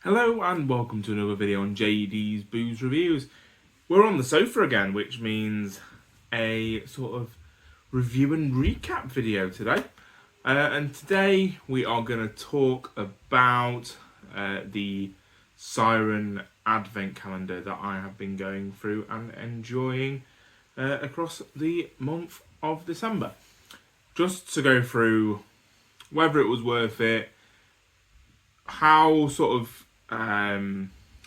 Hello and welcome to another video on JD's Booze Reviews. We're on the sofa again, which means a sort of review and recap video today. And today we are going to talk about the Siren Advent Calendar that I have been going through and enjoying across the month of December. Just to go through whether it was worth it, how sort of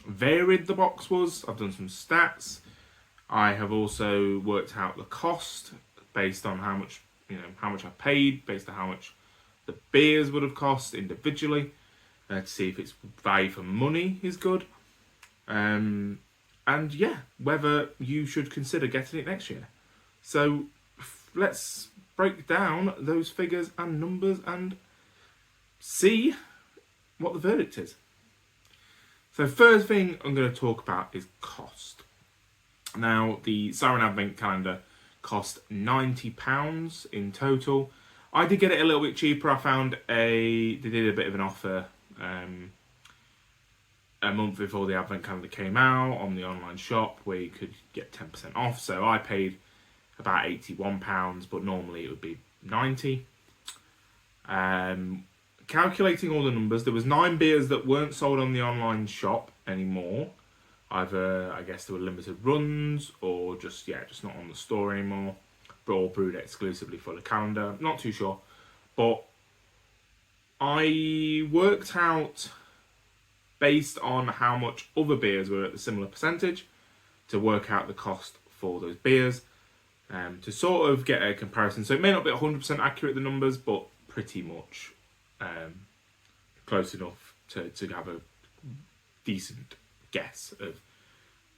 varied the box was. I've done some stats. I have also worked out the cost based on how much I paid, based on how much the beers would have cost individually, to see if its value for money is good, and yeah, whether you should consider getting it next year. So let's break down those figures and numbers and see what the verdict is. So first thing I'm going to talk about is cost. Now, the Siren Advent Calendar cost £90 in total. I did get it a little bit cheaper. I found they did a bit of an offer a month before the Advent Calendar came out on the online shop where you could get 10% off. So I paid about £81, but normally it would be £90. Calculating all the numbers, there was 9 beers that weren't sold on the online shop anymore. Either, I guess, they were limited runs or just not on the store anymore. But all brewed exclusively for the calendar. Not too sure. But I worked out, based on how much other beers were at the similar percentage, to work out the cost for those beers, to sort of get a comparison. So it may not be 100% accurate, the numbers, but pretty much close enough to have a decent guess of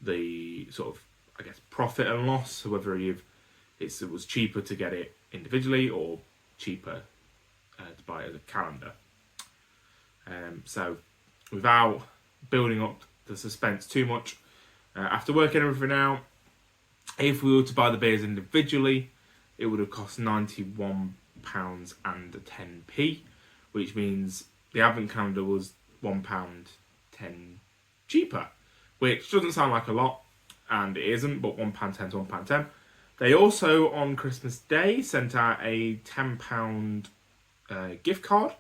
the sort of, I guess, profit and loss. So whether it was cheaper to get it individually or cheaper to buy it as a calendar. So without building up the suspense too much, after working everything out, if we were to buy the beers individually, it would have cost £91.10, which means the Advent Calendar was £1.10 cheaper, which doesn't sound like a lot, and it isn't, but £1.10 to £1.10. They also, on Christmas Day, sent out a £10 gift card.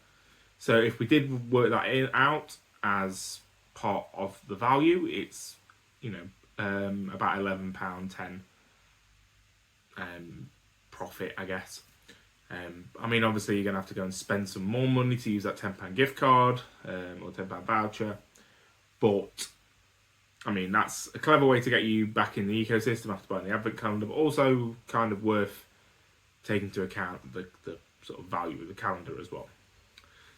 So if we did work that out as part of the value, it's about £11.10 profit, I guess. I mean, obviously, you're going to have to go and spend some more money to use that £10 gift card or £10 voucher. But, I mean, that's a clever way to get you back in the ecosystem after buying the Advent Calendar, but also kind of worth taking into account the sort of value of the calendar as well.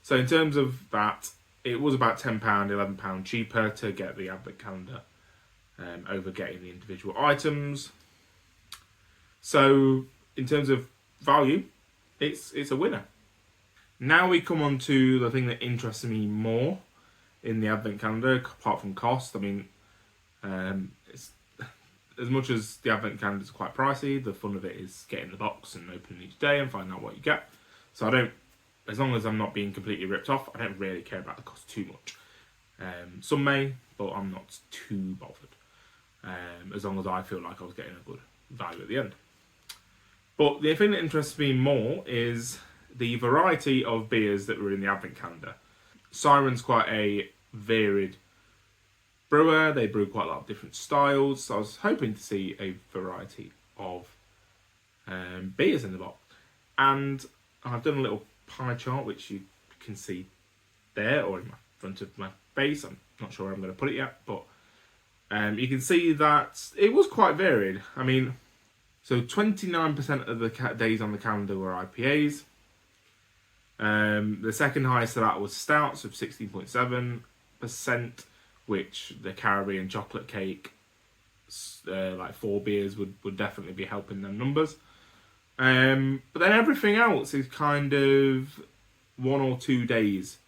So in terms of that, it was about £10, £11 cheaper to get the Advent Calendar over getting the individual items. So in terms of value, it's a winner. Now we come on to the thing that interests me more in the Advent Calendar, apart from cost. I mean, it's, as much as the Advent Calendar is quite pricey, the fun of it is getting the box and opening each day and finding out what you get. So as long as I'm not being completely ripped off, I don't really care about the cost too much. Some may, but I'm not too bothered. As long as I feel like I was getting a good value at the end. But the thing that interests me more is the variety of beers that were in the Advent Calendar. Siren's quite a varied brewer. They brew quite a lot of different styles. So I was hoping to see a variety of beers in the box. And I've done a little pie chart, which you can see there, or in front of my face. I'm not sure where I'm going to put it yet, but you can see that it was quite varied. I mean, so 29% of the days on the calendar were IPAs. The second highest to that was stouts of 16.7%, which the Caribbean chocolate cake, like 4 beers, would definitely be helping them numbers. But then everything else is kind of 1 or 2 days.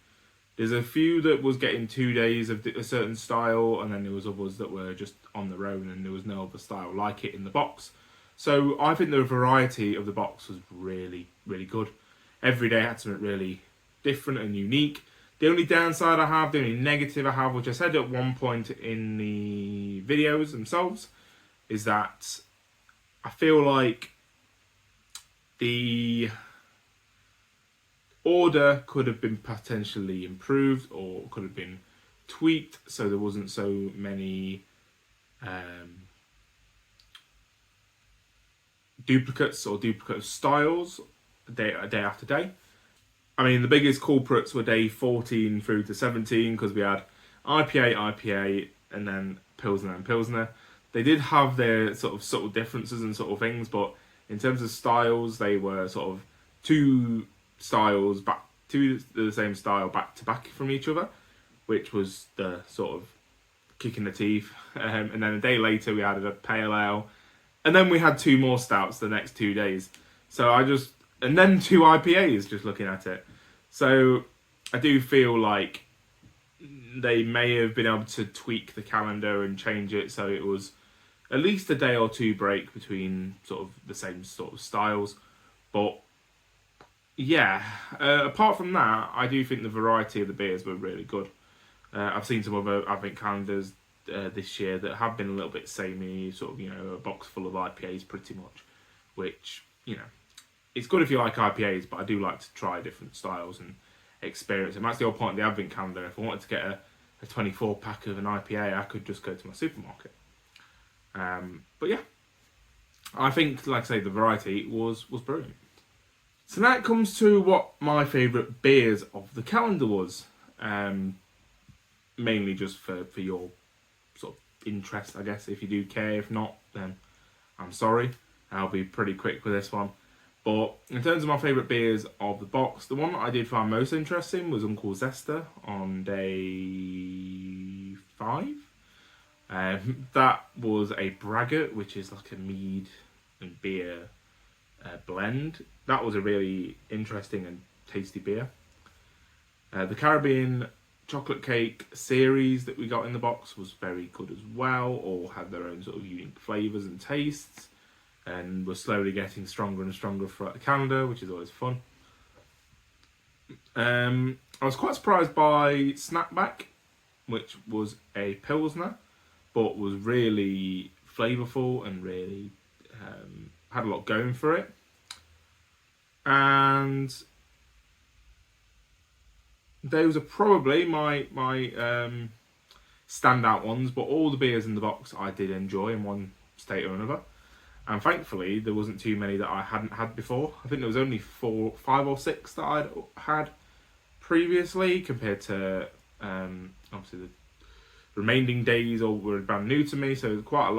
There's a few that was getting 2 days of a certain style, and then there was others that were just on their own, and there was no other style like it in the box. So I think the variety of the box was really, really good. Every day had something really different and unique. The only downside I have, the only negative I have, which I said at one point in the videos themselves, is that I feel like the order could have been potentially improved or could have been tweaked so there wasn't so many duplicates or duplicate styles day after day. I mean, the biggest culprits were day 14 through to 17 because we had IPA, and then Pilsner and Pilsner. They did have their sort of subtle differences and sort of things, but in terms of styles, they were sort of two the same style back to back from each other, which was the sort of kick in the teeth. And then a day later, we added a pale ale, and then we had 2 more stouts the next 2 days. And then 2 IPAs, just looking at it. So I do feel like they may have been able to tweak the calendar and change it so it was at least a day or 2 break between sort of the same sort of styles. But yeah, apart from that, I do think the variety of the beers were really good. I've seen some other Advent calendars this year that have been a little bit samey, sort of, a box full of IPAs pretty much, which, it's good if you like IPAs, but I do like to try different styles and experience them. That's the whole point of the Advent calendar. If I wanted to get a 24-pack of an IPA, I could just go to my supermarket. But yeah, I think, like I say, the variety was brilliant. So now it comes to what my favourite beers of the calendar was. Mainly just for your sort of interest, I guess, if you do care. If not, then I'm sorry. I'll be pretty quick with this one. But in terms of my favourite beers of the box, the one that I did find most interesting was Uncle Zester on day 5. That was a Braggot, which is like a mead and beer blend. That was a really interesting and tasty beer. The Caribbean chocolate cake series that we got in the box was very good as well. All had their own sort of unique flavours and tastes, and we're slowly getting stronger and stronger throughout the calendar, which is always fun. I was quite surprised by Snapback, which was a Pilsner, but was really flavourful and really had a lot going for it. And those are probably my standout ones, but all the beers in the box I did enjoy in one state or another. And thankfully, there wasn't too many that I hadn't had before. I think there was only 5 or 6 that I'd had previously, compared to obviously the remaining days all were brand new to me. So quite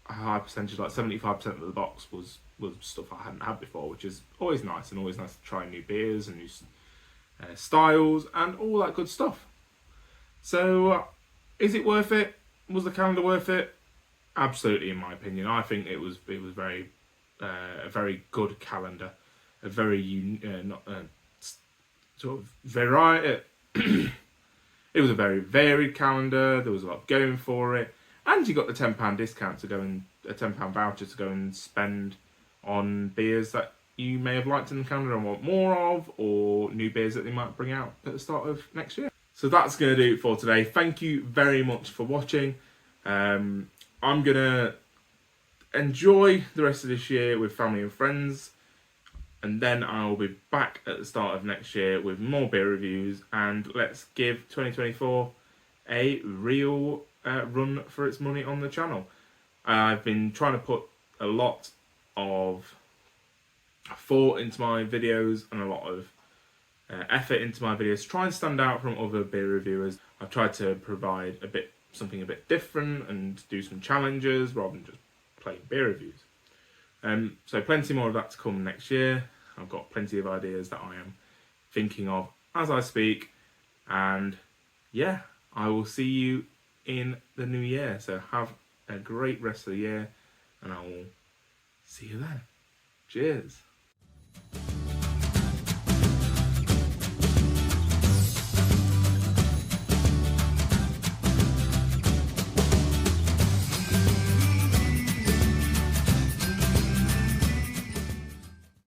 a high percentage, like 75% of the box was stuff I hadn't had before, which is always nice, and always nice to try new beers and new styles and all that good stuff. So, is it worth it? Was the calendar worth it? Absolutely, in my opinion. I think it was very a very good calendar, a very sort of variety. It was a very varied calendar. There was a lot going for it, and you got the £10 discount to go and a £10 voucher to go and spend on beers that you may have liked in the calendar and want more of, or new beers that they might bring out at the start of next year. So that's going to do it for today. Thank you very much for watching. I'm going to enjoy the rest of this year with family and friends, and then I'll be back at the start of next year with more beer reviews, and let's give 2024 a real run for its money on the channel. I've been trying to put a lot of thought into my videos and a lot of effort into my videos to try and stand out from other beer reviewers. I've tried to provide something a bit different and do some challenges rather than just plain beer reviews. So plenty more of that to come next year. I've got plenty of ideas that I am thinking of as I speak, and yeah, I will see you in the new year. So have a great rest of the year, and I will see you then. Cheers.